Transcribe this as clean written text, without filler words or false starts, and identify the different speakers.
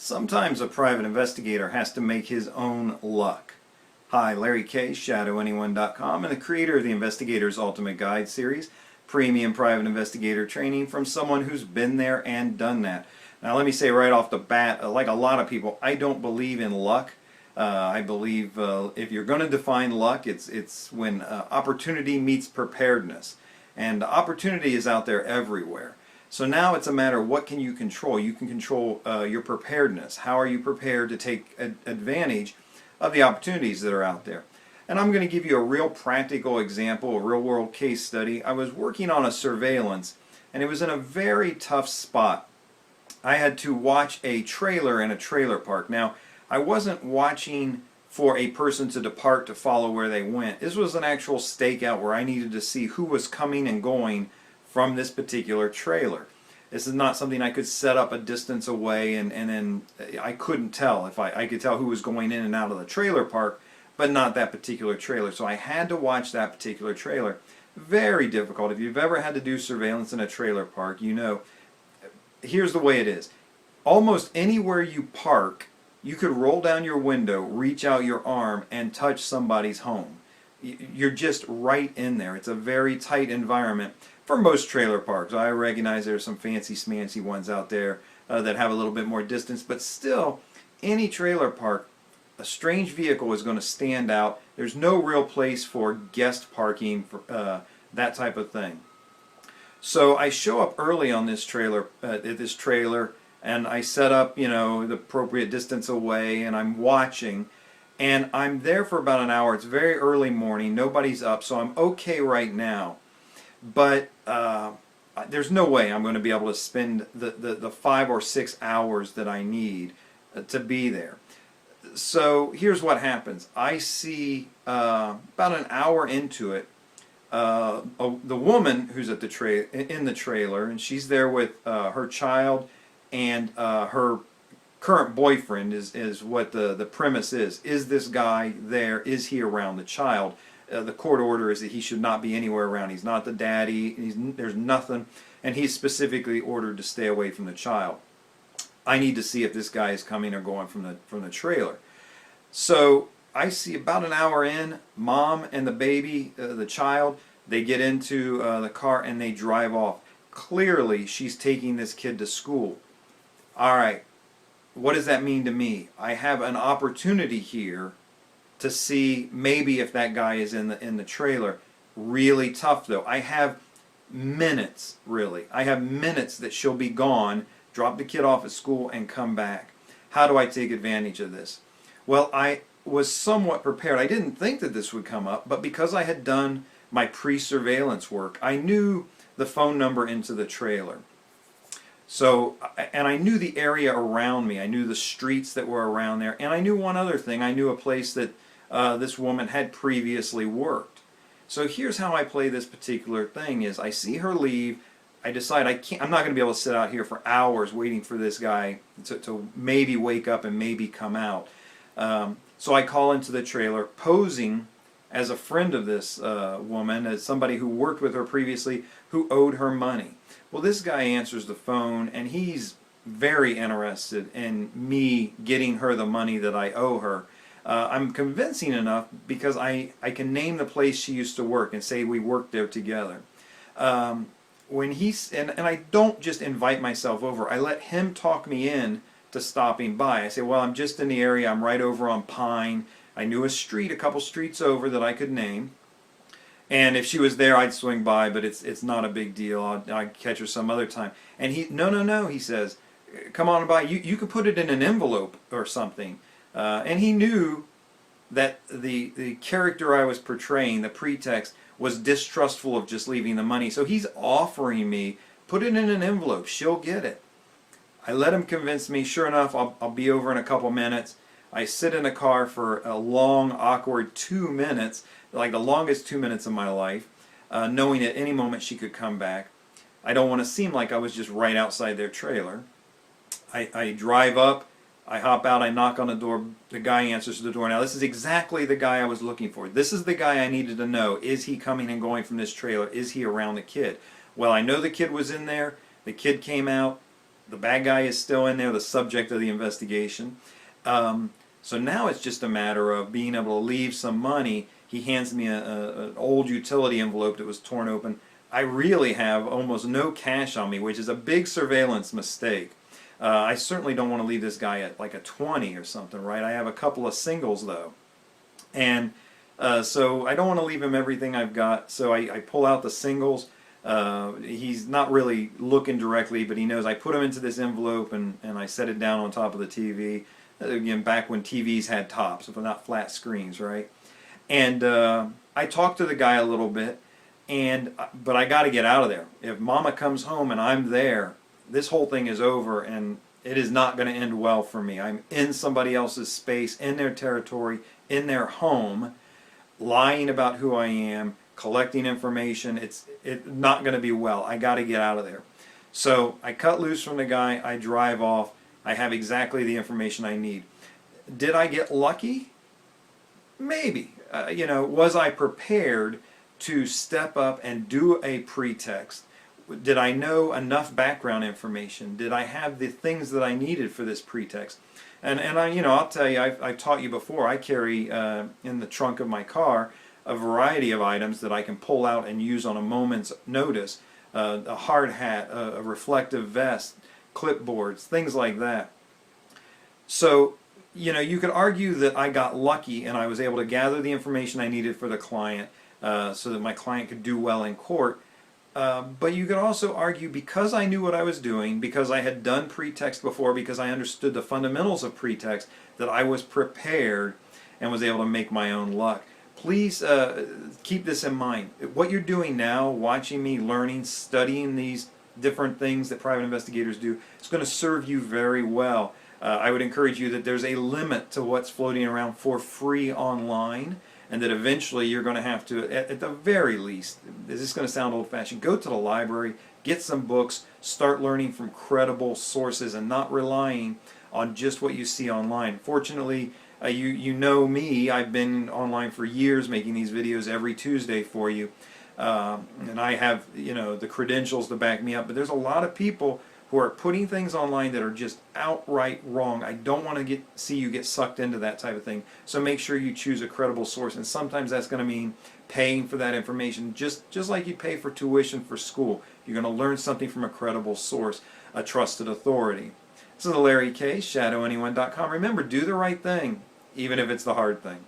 Speaker 1: Sometimes a private investigator has to make his own luck. Hi, Larry Kaye, ShadowAnyone.com, and the creator of the Investigator's Ultimate Guide series, premium private investigator training from someone who's been there and done that. Now let me say right off the bat, like a lot of people, I don't believe in luck. I believe if you're going to define luck, it's when opportunity meets preparedness. And opportunity is out there everywhere. So now it's a matter of what can you control. You can control your preparedness. How are you prepared to take advantage of the opportunities that are out there? And I'm going to give you a real practical example, a real world case study. I was working on a surveillance and it was in a very tough spot. I had to watch a trailer in a trailer park. Now, I wasn't watching for a person to depart to follow where they went. This was an actual stakeout where I needed to see who was coming and going from this particular trailer. This is not something I could set up a distance away and then I couldn't tell. If I could tell who was going in and out of the trailer park, but not that particular trailer. So I had to watch that particular trailer. Very difficult. If you've ever had to do surveillance in a trailer park, you know, here's the way it is. Almost anywhere you park, you could roll down your window, reach out your arm, and touch somebody's home. You're just right in there. It's a very tight environment for most trailer parks. I recognize there's some fancy smancy ones out there that have a little bit more distance, but still, any trailer park, a strange vehicle is going to stand out. There's no real place for guest parking, for that type of thing. So I show up early on this trailer, and I set up, you know, the appropriate distance away, and I'm watching. And I'm there for about an hour. It's very early morning. Nobody's up, so I'm okay right now. But there's no way I'm going to be able to spend the 5 or 6 hours that I need to be there. So here's what happens. I see about an hour into it, the woman who's at in the trailer, and she's there with her child and her current boyfriend is what the premise is. Is this guy there? Is he around the child? The court order is that he should not be anywhere around. He's not the daddy. There's nothing. And he's specifically ordered to stay away from the child. I need to see if this guy is coming or going from the trailer. So I see about an hour in, mom and the baby, the child, they get into the car and they drive off. Clearly, she's taking this kid to school. All right. What does that mean to me? I have an opportunity here to see maybe if that guy is in the trailer. Really tough though. I have minutes, really. I have minutes that she'll be gone, drop the kid off at school and come back. How do I take advantage of this? Well, I was somewhat prepared. I didn't think that this would come up, but because I had done my pre-surveillance work, I knew the phone number into the trailer. So, and I knew the area around me. I knew the streets that were around there. And I knew one other thing. I knew a place that this woman had previously worked. So here's how I play this particular thing is I see her leave. I decide I'm not going to be able to sit out here for hours waiting for this guy to maybe wake up and maybe come out. So I call into the trailer posing as a friend of this woman, as somebody who worked with her previously who owed her money. Well, this guy answers the phone, and he's very interested in me getting her the money that I owe her. I'm convincing enough because I can name the place she used to work and say we worked there together. When and I don't just invite myself over. I let him talk me in to stopping by. I say, well, I'm just in the area. I'm right over on Pine. I knew a street, a couple streets over that I could name. And if she was there, I'd swing by, but it's not a big deal. I'd catch her some other time. And no, he says, come on by. You can put it in an envelope or something. And he knew that the character I was portraying, the pretext, was distrustful of just leaving the money. So he's offering me, put it in an envelope. She'll get it. I let him convince me. Sure enough, I'll be over in a couple minutes. I sit in a car for a long, awkward 2 minutes, like the longest 2 minutes of my life, knowing at any moment she could come back. I don't want to seem like I was just right outside their trailer. I drive up, I hop out, I knock on the door, the guy answers the door. Now this is exactly the guy I was looking for. This is the guy I needed to know. Is he coming and going from this trailer? Is he around the kid? Well, I know the kid was in there. The kid came out. The bad guy is still in there, the subject of the investigation. So now it's just a matter of being able to leave some money. He hands me an old utility envelope that was torn open. I really have almost no cash on me, which is a big surveillance mistake. I certainly don't want to leave this guy at like a 20 or something, right? I have a couple of singles though. And so I don't want to leave him everything I've got, so I pull out the singles. He's not really looking directly, but he knows I put them into this envelope and I set it down on top of the TV. Again, back when TVs had tops, if not flat screens, right? And I talked to the guy a little bit, but I got to get out of there. If Mama comes home and I'm there, this whole thing is over, and it is not going to end well for me. I'm in somebody else's space, in their territory, in their home, lying about who I am, collecting information. It's not going to be well. I got to get out of there. So I cut loose from the guy. I drive off. I have exactly the information I need. Did I get lucky? Maybe. Was I prepared to step up and do a pretext? Did I know enough background information? Did I have the things that I needed for this pretext? And I'll tell you, I've taught you before, I carry in the trunk of my car a variety of items that I can pull out and use on a moment's notice. A hard hat, a reflective vest, clipboards, things like that. So, you could argue that I got lucky and I was able to gather the information I needed for the client so that my client could do well in court. But you could also argue because I knew what I was doing, because I had done pretext before, because I understood the fundamentals of pretext, that I was prepared and was able to make my own luck. Please keep this in mind. What you're doing now, watching me, learning, studying these different things that private investigators do, it's going to serve you very well. I would encourage you that there's a limit to what's floating around for free online, and that eventually you're going to have to, at the very least, this is going to sound old-fashioned, go to the library, get some books, start learning from credible sources and not relying on just what you see online. Fortunately, you know me, I've been online for years making these videos every Tuesday for you, and I have the credentials to back me up, but there's a lot of people who are putting things online that are just outright wrong. I don't want to see you get sucked into that type of thing. So make sure you choose a credible source, and sometimes that's going to mean paying for that information, just like you pay for tuition for school. You're going to learn something from a credible source, a trusted authority. This is Larry Kaye, shadowanyone.com. Remember, do the right thing, even if it's the hard thing.